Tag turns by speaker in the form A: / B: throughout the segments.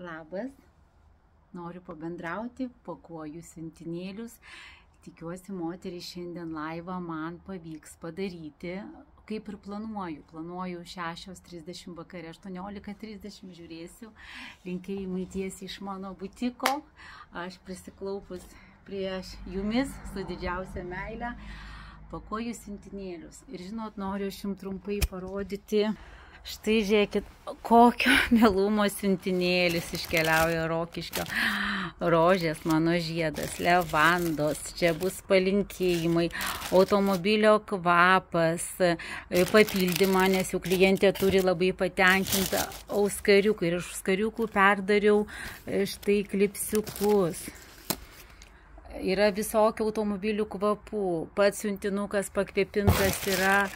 A: Labas, noriu pabendrauti, pakuoju siuntinėlius. Tikiuosi, moterys šiandien laivą man pavyks padaryti, kaip ir planuoju. Planuoju 6:30 vakare, 18:30 žiūrėsiu. Linkėjimai tiesiai iš mano butiko. Aš prisiklaupus prieš jumis su didžiausia meile. Pakuoju siuntinėlius. Ir žinot, noriu aš jums trumpai parodyti. Štai žiūrėkit, kokio mielumo siuntinėlis iškeliauja Rokiškio. Rožės, mano žiedas, levandos, čia bus palinkėjimai, automobilio kvapas, papildymą, nes jų klientė turi labai patenkintą auskariuką. Ir iš auskariukų perdariau štai klipsiukus. Yra visokių automobilių kvapų. Pats siuntinukas pakvėpintas yra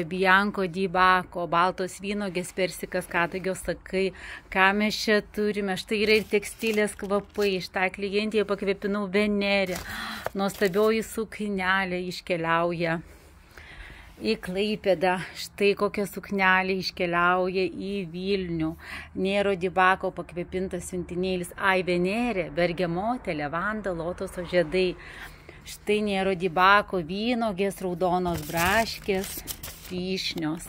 A: Bianco di Bacco, baltos vynogės, persikas, kadagio sakai. Ką mes čia turime? Štai yra ir tekstilės kvapai. Štai klientėje pakvėpinau Venerę. Nuostabioji suknelė iškeliauja į Klaipėdą. Štai kokia suknelė iškeliauja į Vilnių. Nero di Bacco pakvėpintas siuntinėlis. Ai, Venerė, bergamotė, levanda, lotoso žiedai. Štai Nero di Bacco, vynogės, raudonos braškės, vyšnios.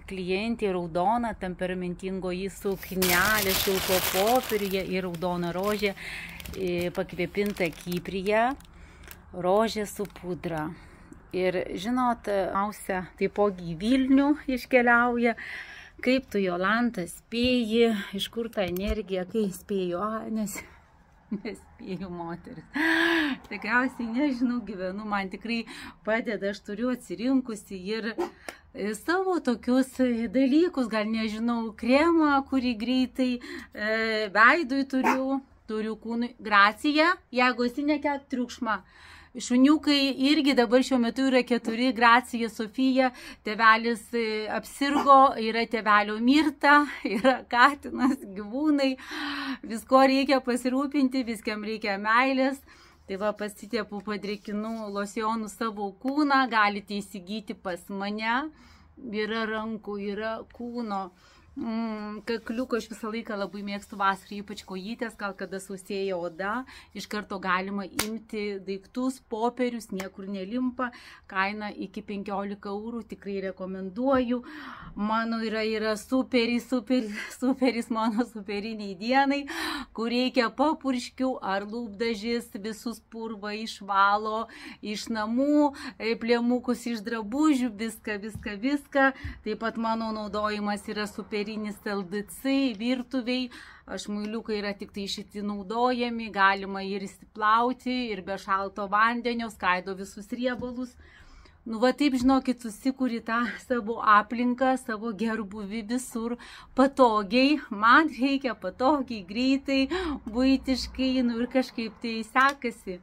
A: Klientė raudona, temperamentingoji suknelė, šilko popieriuje ir raudona rožė, pakvėpinta Kypryje, rožė su pudra. Ir žinot, ausia taipogi į Vilnių iškeliauja. Kaip tu, Jolanta, spėji, iš kur ta energija, kai spėju, nespėju moteris. Tikriausiai nežinau, gyvenu, man tikrai padeda, aš turiu atsirinkusi ir savo tokius dalykus, gal nežinau, kremą, kurį greitai veidui turiu kūnui. Gracija, jeigu esi nekelk triukšmą. Šuniukai irgi dabar šiuo metu yra 4, Gracija, Sofija, tėvelis apsirgo, yra tėvelio Mirta, yra katinas, gyvūnai, visko reikia pasirūpinti, viskiam reikia meilės. Tai va, pasitėpu padrėkinu losionų savo kūną, galite įsigyti pas mane, yra rankų, yra kūno. Kakliuko aš visą laiką labai mėgstu vasarą, ypač kojytės, gal kada sausėja oda, iš karto galima imti daiktus, popierius, niekur nelimpa, kaina iki 15 eurų, tikrai rekomenduoju. Mano yra superis mano superiniai dienai, kur reikia papurškių ar lūpdažis, visus purvą išvalo iš namų, plėmukus iš drabužių, viską. Taip pat mano naudojimas yra superinis LDC virtuviai, muiliukai yra tik tai šitie naudojami, galima ir įsiplauti, ir be šalto vandenio, skaido visus riebalus. Nu va taip, žinokit, susikuri tą savo aplinką, savo gerbuvį visur patogiai. Man reikia patogiai, greitai, buitiškai, nu ir kažkaip tai sekasi.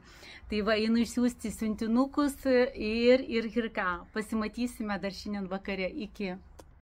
A: Tai va, einu išsiųsti siuntinukus ir ką. Pasimatysime dar šiandien vakare. Iki.